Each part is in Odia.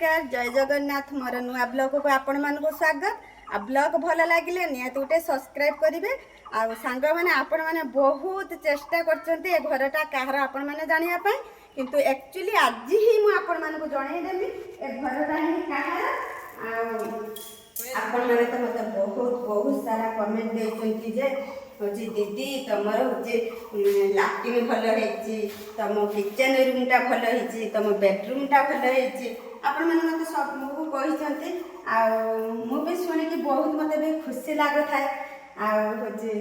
नमस्कार जय जगन्नाथ मोर नुआ ब्लॉग को आपण मानक स्वागत आ ब्लॉग भल लगे निहत गोटे सब्सक्राइब करेंगे आ सांग मैंने आपण मैंने बहुत चेष्टा करछन्ते ए घरटा कहार आपण मैंने जानिया किंतु एक्चुअली आज ही मु आपण मानक जणैदेबी ए घरटा ही कहार आपण मैंने तो मत बहुत सारा कमेंट देछन्ती जे होची दीदी तमर होची लैट्रिन भल होईची तम किचन रूमटा भल होईची तम बेडरूमटा भल होईची आपण मैंने मत सब मु कहिसन्ती आ मु भी सुनी कि बहुत मते भी खुशी लागो थाए आ होची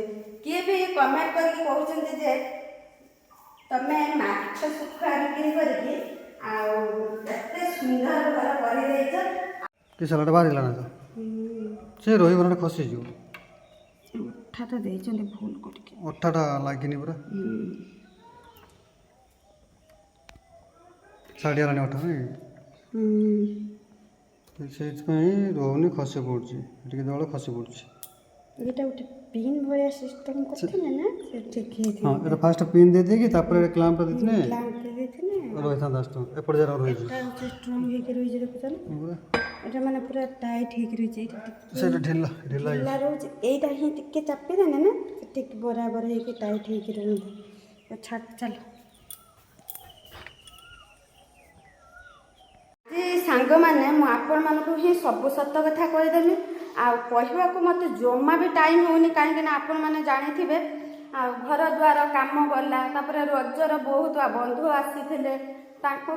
किए भी कमेंट करके कहउछन्ती जे तमे माछ सुखा बिक्री करके आ एते सुंदर घर करि देइछ कि सलाड बारिला ना से रोही बना खसी जो उठाटा देइछन्ती भूल करके अठाटा लागिनी पुरा साड़ी आलानी अठा नहीं रोहनी खसी पड़ुची टिके दल खसी पड़ुची एटा उठे पिन भलिया सिस्टम करथिने ना से ठीक है हां एटा फास्ट पिन दे देगी तापर क्लैंप देथिने क्लैंप दे देथिने रोही था 10 टका एपड़ जरा रोही एटा स्ट्रांग हे के रोही जे देखछन एटा माने पूरा टाइट हे के रोही एटा से ढिला ढिला ढिला रोही एटा ही टिके चापी देने ना ठीक बराबर हे के टाइट हे के रोही छाट चल सांग मैंने आपण मानक ही सब सत कथा कहीदेमी आक मत जमा भी टाइम होनी कहीं आपण मैंने जानी थे घर द्वार कम गला रजर बहुत बंधु आसी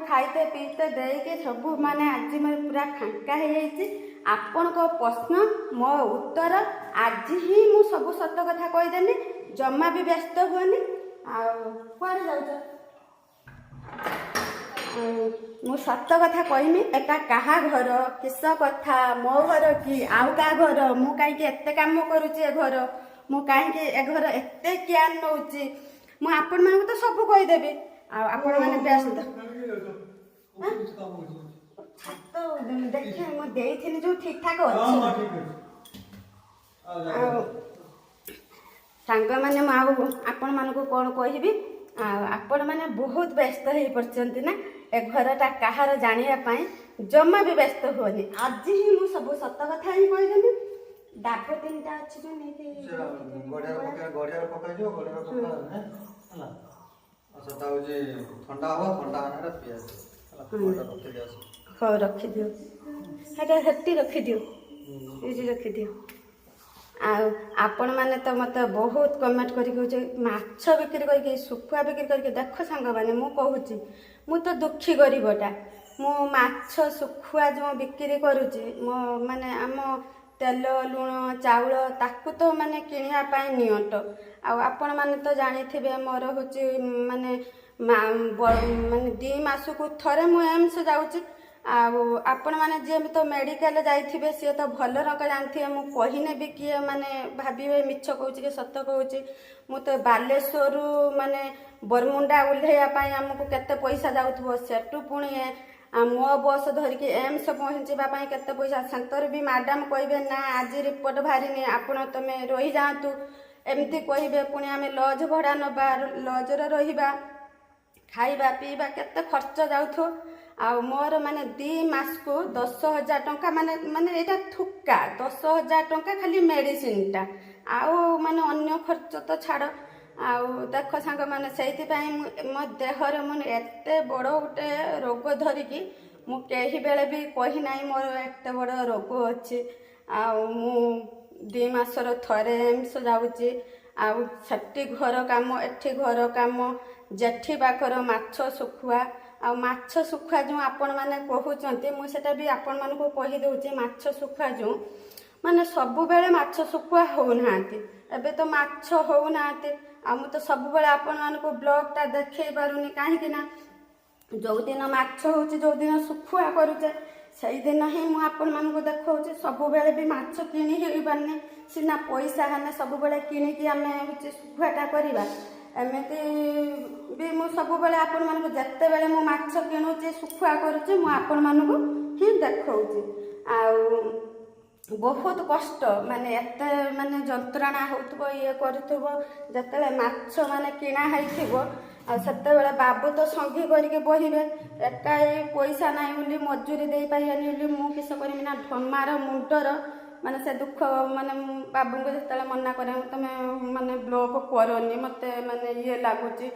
खाइते पीते देके सब माने आज मैं पूरा फांका आपण प्रश्न मो उत्तर आज ही मु सब सत कथा कहीदेमी जमा भी व्यस्त हुए कुआड़े जाऊच मु सत कथा कहमी एका कहा घर किस कथा मो घर कि आउ का घर मु कहीं एते काम करुची ए घर मु कहीं ए घर एते केयर नौची मु आपण मानक तो सब कहीदेवी आपण माने व्यस्त तो देखे मु देइथिनि जो ठीक ठाक अछि सांग माने मु आपण मानक कोन कहिबी आपण माने बहुत व्यस्त हो पड़ते ना ए घरटा कहार जानिया जमा भी व्यस्त हुए आज ही मु सब सत कथा ही कहीदेमी डाब तीनटा अच्छी जो नहीं रखी दियो रखी दियो रखी दियो आपण मैंने तो मत बहुत कमेंट करके माछ बिक्री करके सुखुआ बिक्री करके देख सांग मैंने मु कहूँ मु तो दुखी गरीबटा मु माछ सुखुआ जो बिक्री करुच्ची मो माने आम तेल लुण चाउल ताकू तो माने किनिया नियंट आपण माने तो जानी थे मोर हूँ माने माने 2 मासकू थरे मु एम्स जाऊँगी आपण माने जे तो मेडिकल जाइथिबे सी तो भल रंग जानथिबे मु कहिने भी किए माने भाबिबे मिछ कहूची कि सत्य कहूची मु तो बालेश्वर माने बरमुंडा उल्हेया पाई हमको केते पैसा जाउथबो सेटू पुणी मो बस धरिकी एम्स पहुँचवा केते पैसा सेंटर भी मैडम कहबे ना आज रिपोर्ट बाहरी आपण तमे रही जातु एमती कहबे पुणी आमे लॉज भड़ा नबा लॉजर रहिबा खाइबा पीबा केते खर्च जाउथो आ मोर माने 2 मास को 10,000 टंका माने माने एटा थुक्का 10,000 टंका खाली मेडिसिन टा आउ माने अन्य खर्च तो छाड़ आउ देख सांग माने सेति पई मो देहर मन एते बड़ गोटे रोग धरिकी मु केही बेले भी कही नाही मोर एते बड़ रोग अछि आउ मु 2 मासर थरे एम्स जाउची आउ छट्टी घर काम एठी घर काम जेठी बाकर माछ सुखुआ आ माछ सुखुआ जो आपण माने कहउचंती मु सेटा भी आपण मानको कहि दउची माछ सुखुआ जो माने सब बेले माछ सुखुआ हो नांती एबे तो माछ हो नांती आ मु तो सब बेले आपण मानको ब्लॉग ता देखै पारुनी काहे कि ना जो दिन माछ होची जो दिन सुखुआ करूचे सही दिन ही मु आपण मानको देखौची सब बेले भी माछ किनी हेइ बाने सिना पैसा हने सब बेले किनी कि हमें होची सुखुआटा करबा एमती भी मु सब बेले आपण मानक जत्ते बेले मु माछ किणुची सुखुआ करूची मु आपण मानक ही देखौची आ बहुत कष्ट माने एते माने जंत्रणा होतबो ये करथबो जत्ते माछ माने किणा हैथिबो ଆଉ ସେତେବେଳେ ବାବୁ ତ ସଙ୍ଗୀ କରିକି ବହିବେ, ଏକା ଏଇ ପଇସା ନାହିଁ ବୋଲି ମଜୁରୀ ଦେଇପାରିବାନି ବୋଲି ମୁଁ କିସ କରିବି ନା ଢମାର ମୁଣ୍ଡର ମାନେ ସେ ଦୁଃଖ ମାନେ ମୁଁ ବାବୁଙ୍କୁ ଯେତେବେଳେ ମନା କରେ ତମେ ମାନେ ବ୍ଲକ୍ କରନି ମୋତେ ମାନେ ଇଏ ଲାଗୁଛି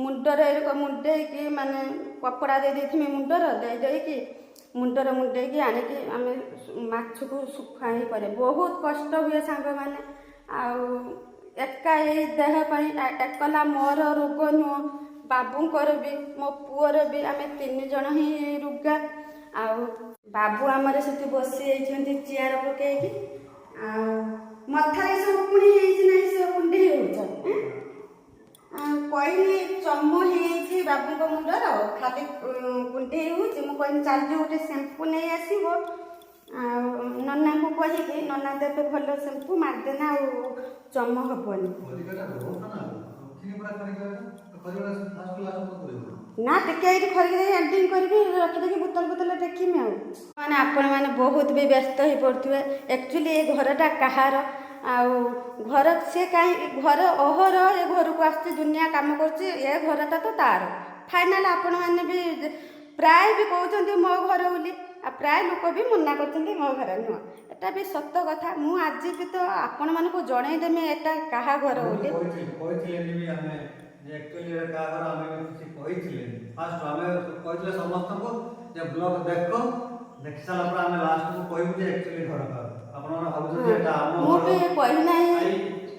ମୁଣ୍ଡରେ ମୁଣ୍ଡେଇକି ମାନେ କପଡ଼ା ଦେଇଥିମି ମୁଣ୍ଡର ଦେଇକି ମୁଣ୍ଡେଇକି ଆଣିକି ଆମେ ମାଛକୁ ଶୁଖା ହିଁ କରେ। ବହୁତ କଷ୍ଟ ହୁଏ ସାଙ୍ଗମାନେ। ଆଉ ଏକା ଏଇ ଦେହ ପାଇଁ ଏକଲା ମୋର ରୋଗ ନୁହଁ, ବାବୁଙ୍କର ବି ମୋ ପୁଅର ବି, ଆମେ 3 ଜଣ ହିଁ ରୋଗା। ଆଉ ବାବୁ ଆମର ସେଠି ବସି ଯାଇଛନ୍ତି ଚେୟାର ପକେଇକି, ଆଉ ମଥାରେ ସବୁ ପୁଣି ହେଇଛି ନାହିଁ ସେ କୁଣ୍ଡେଇ ହେଉଛନ୍ତି। କହିଲି ଚମ ହେଇଯାଇଛି ବାବୁଙ୍କ ମୁଣ୍ଡର ଖାଲି କୁଣ୍ଡେଇ ହେଉଛି। ମୁଁ କହିଲି ଚାଲିଯିବ ଗୋଟେ ଶ୍ୟାମ୍ପୁ ନେଇ ଆସିବ, ଆଉ ନନାଙ୍କୁ କହିକି ନନା ଦେବେ ଭଲ ଶ୍ୟାମ୍ପୁ ମାରିଦେନା ଆଉ ଚମ ହବନି। ନା ଟିକେ ଏଇଠି ଖରିକି ଦେଇ ଏଡ଼ିଟିଂ କରିକି ରଖିଦେଇକି ବୋତଲ ଦେଖିମି ଆଉ। ମାନେ ଆପଣମାନେ ବହୁତ ବି ବ୍ୟସ୍ତ ହେଇପଡ଼ୁଥିବେ। ଆକ୍ଚୁଆଲି ଏ ଘରଟା କାହାର, ଆଉ ଘର ସେ କାହିଁ ଘର ଅହର ଏ ଘରକୁ ଆସୁଛି ଦୁନିଆ କାମ କରୁଛି, ଏ ଘରଟା ତ ତାର ଫାଇନାଲ। ଆପଣମାନେ ବି ପ୍ରାୟ ବି କହୁଛନ୍ତି ମୋ ଘର ବୋଲି, ଆଉ ପ୍ରାୟ ଲୋକ ବି ମନା କରୁଛନ୍ତି ମୋ ଘର ନୁହଁ। ଏଟା ବି ସତ କଥା। ମୁଁ ଆଜି ବି ତ ଆପଣମାନଙ୍କୁ ଜଣେଇଦେମି ଏଟା କାହା ଘର ବୋଲି। ଦେଖି ସାରିଲା ପରେ ଆମେ ଲାଷ୍ଟକୁ କହିବୁ ଯେ ଆକ୍ଚୁଆଲି ଘର କାହାର। ଆପଣମାନେ ଭାବୁଛନ୍ତି ଏଟା ଆମ ମୁଁ ଘର। ବି କହିନାହିଁ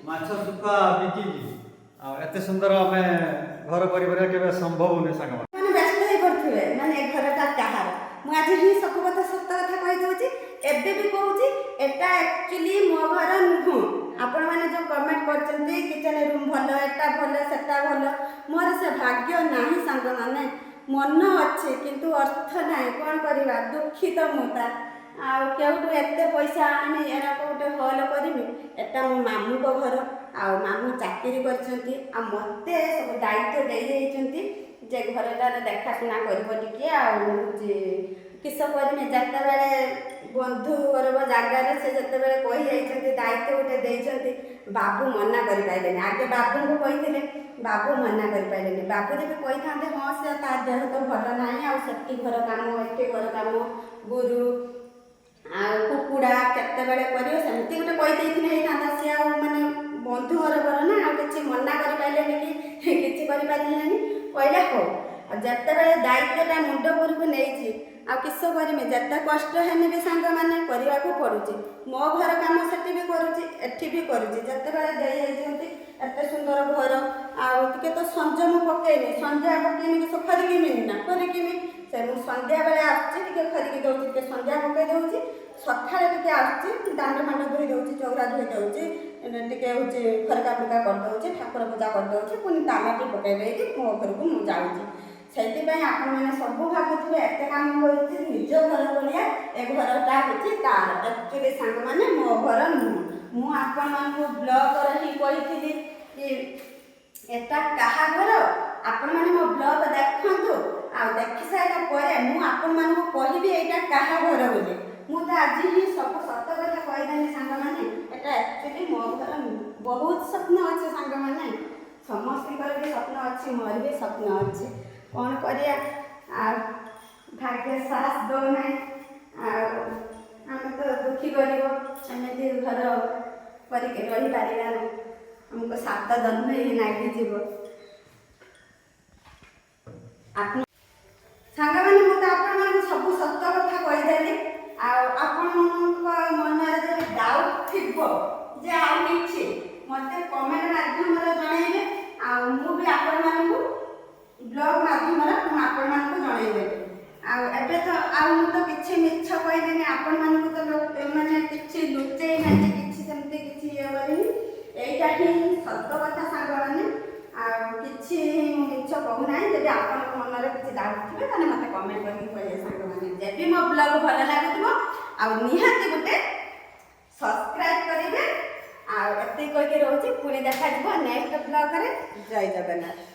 ମାଛ ଶୁଖୁଆ ବିକିକି ଆଉ ଏତେ ସୁନ୍ଦର ଆମେ ଘର କରିପାରିବା କେବେ ସମ୍ଭବ ନୁହେଁ ସାଙ୍ଗମାନେ। ମାନେ ବ୍ୟସ୍ତ ହେଇପଡୁଥିବେ ମାନେ ଏ ଘରଟା କାହାର। ମୁଁ ଆଜି ହିଁ ସବୁ କଥା ସତ କଥା କହିଦେଉଛି। ଏବେ ବି କହୁଛି ଏଟା ଆକ୍ଚୁଆଲି ମୋ ଘର ନୁହଁ। ଆପଣମାନେ ଯୋଉ କମେଣ୍ଟ କରିଛନ୍ତି କିଚେନ ରୁମ୍ ଭଲ, ଏଟା ଭଲ, ସେଟା ଭଲ, ମୋର ସେ ଭାଗ୍ୟ ନାହିଁ ସାଙ୍ଗମାନେ। ମନ ଅଛି କିନ୍ତୁ ଅର୍ଥ ନାହିଁ, କ'ଣ କରିବା, ଦୁଃଖିତ ମୁଁ ତା। ଆଉ କେଉଁଠୁ ଏତେ ପଇସା ଆଣିବି ଏରାକ ଗୋଟେ ହଲ୍ କରିବି। ଏଟା ମୋ ମାମୁଁଙ୍କ ଘର, ଆଉ ମାମୁଁ ଚାକିରି କରିଛନ୍ତି, ଆଉ ମୋତେ ସବୁ ଦାୟିତ୍ୱ ଦେଇଯାଇଛନ୍ତି ଯେ ଘରଟାରେ ଦେଖାଶୁଣା କରିବ ଟିକେ। ଆଉ କିସ କରିମି, ଯେତେବେଳେ ବନ୍ଧୁ ଗରବ ଜାଗାରେ ସେ ଯେତେବେଳେ କହିଯାଇଛନ୍ତି ଦାୟିତ୍ୱ ଗୋଟେ ଦେଇଛନ୍ତି, ବାବୁ ମନା କରିପାରିଲେନି। ଆଗେ ବାବୁଙ୍କୁ କହିଥିଲେ, ବାବୁ ମନା କରିପାରିଲେନି। ବାବୁ ଯଦି କହିଥାନ୍ତେ ହଁ ସେ ତା ଦେହ ତ ଭଲ ନାହିଁ, ଆଉ ସେଠି ଘର କାମ ଏଠି ଘର କାମ ଗୁରୁ ଆଉ କୁକୁଡ଼ା କେତେବେଳେ କରିବ ସେମିତି ଗୋଟେ କହିଦେଇଥିଲେ ହେଇଥାନ୍ତା। ସିଏ ଆଉ ମାନେ ବନ୍ଧୁ ଗରବର ନା, ଆଉ କିଛି ମନା କରିପାରିଲେନି କି କିଛି କରିପାରିଲେନି। କହିଲେ ହଉ। ଆଉ ଯେତେବେଳେ ଦାୟିତ୍ୱଟା ମୁଣ୍ଡ ଉପରକୁ ନେଇଛି ଆଉ କିସ କରିମି, ଯେତେ କଷ୍ଟ ହେଲେ ବି ସାଙ୍ଗମାନେ କରିବାକୁ ପଡ଼ୁଛି। ମୋ ଘର କାମ ସେଠି ବି କରୁଛି, ଏଠି ବି କରୁଛି। ଯେତେବେଳେ ଦେଇଯାଇଛନ୍ତି ଏତେ ସୁନ୍ଦର ଘର, ଆଉ ଟିକେ ତ ସଂଯମ ପକେଇନି, ସନ୍ଧ୍ୟା ପକେଇନି କି ଖରିକିମି ନା ଖରିକିମି। ସେ ମୁଁ ସନ୍ଧ୍ୟାବେଳେ ଆସୁଛି ଟିକେ ଖରିକି ଦେଉଛି, ଟିକେ ସନ୍ଧ୍ୟା ପକେଇ ଦେଉଛି। ସକାଳେ ଟିକେ ଆସୁଛି ଦାଣ୍ଡ ଫାଣ୍ଡ ଧୋଇ ଦେଉଛି, ଚଉରା ଧୋଇ ଦେଉଛି, ଟିକେ ହେଉଛି ଖରକା ଫରକା କରିଦେଉଛି, ଠାକୁର ପୂଜା କରିଦେଉଛି, ପୁଣି ତାଲାଟି ପକେଇ ଦେଇକି ମୋ ଘରକୁ ମୁଁ ଯାଉଛି। ସେଇଥିପାଇଁ ଆପଣମାନେ ସବୁ ଭାବୁଥିବେ ଏତେ କାମ କରୁଛି ନିଜ ଘର ଭଳିଆ, ଏ ଘରଟା ହେଉଛି ତାର। ଆକ୍ଚୁଆଲି ସାଙ୍ଗମାନେ ମୋ ଘର ନୁହଁ। ମୁଁ ଆପଣମାନଙ୍କୁ ବ୍ଲଗରେ ହିଁ କହିଥିଲି କି ଏଟା କାହା ଘର। ଆପଣମାନେ ମୋ ବ୍ଲଗ ଦେଖନ୍ତୁ, ଆଉ ଦେଖି ସାରିଲା ପରେ ମୁଁ ଆପଣମାନଙ୍କୁ କହିବି ଏଇଟା କାହା ଘର ବୋଲି। ମୁଁ ତ ଆଜି ହିଁ ସବୁ ସତ କଥା କହିଦେଲି ସାଙ୍ଗମାନେ, ଏଟା ଆକ୍ଚୁଆଲି ମୋ ଘର ନୁହଁ। ବହୁତ ସ୍ୱପ୍ନ ଅଛି ସାଙ୍ଗମାନେ, ସମସ୍ତଙ୍କର ବି ସ୍ୱପ୍ନ ଅଛି, ମୋର ବି ସ୍ୱପ୍ନ ଅଛି। କ'ଣ କରିବା, ଆଉ ଭାଗ୍ୟ ସାହସ ଦେଉନାହିଁ। ଆଉ ଆମେ ତ ଦୁଃଖୀ କରିବ, ଏମିତି ଘର କରିକି ରହିପାରିବା ନାହିଁ। ଆମକୁ 7 ଜନ୍ମ ହିଁ ଲାଗିଯିବ। ସାଙ୍ଗମାନେ ମୁଁ ତ ଆପଣମାନଙ୍କୁ ସବୁ ସତ କଥା କହିଦେଲି। ଆଉ ଆପଣଙ୍କ ମନରେ ଯଦି ଡାଉଟ୍ ଥିବ ଯେ ଆଉ କିଛି ମୋତେ କମେଣ୍ଟ ମାଧ୍ୟମରେ ଜଣେଇବେ, ଆଉ ମୁଁ ବି ଆପଣମାନଙ୍କୁ ବ୍ଲଗ ମାଧ୍ୟମରେ ମୁଁ ଆପଣମାନଙ୍କୁ ଜଣେଇଦେବି। ଆଉ ଏବେ ତ ଆଉ ମୁଁ ତ କିଛି ମିଛ କହିଲିନି ଆପଣମାନଙ୍କୁ, ତ ମାନେ କିଛି ଲୁଚେଇ ନାହିଁ, କିଛି ସେମିତି କିଛି ଇଏ କରିନି। এইটা ହିଁ ସତ କଥା ସାଙ୍ଗମାନେ, ଆଉ କିଛି ମୁଁ ମିଛ କହୁନାହିଁ। ଯଦି ଆପଣଙ୍କ ମନରେ କିଛି ଡାଉଟ୍ ଥିବେ ତାହେଲେ ମୋତେ କମେଣ୍ଟ କରିକି କହିବେ ସାଙ୍ଗମାନେ। ଯଦି ମୋ ବ୍ଲଗ୍ ଭଲ ଲାଗୁଥିବ ଆଉ ନିହାତି ଗୋଟେ ସବସ୍କ୍ରାଇବ୍ କରିବେ। ଆଉ ଏତିକି କହିକି ରହୁଛି, ପୁଣି ଦେଖାଯିବ ନେକ୍ସଟ ବ୍ଲଗରେ। ଜୟ ଜଗନ୍ନାଥ।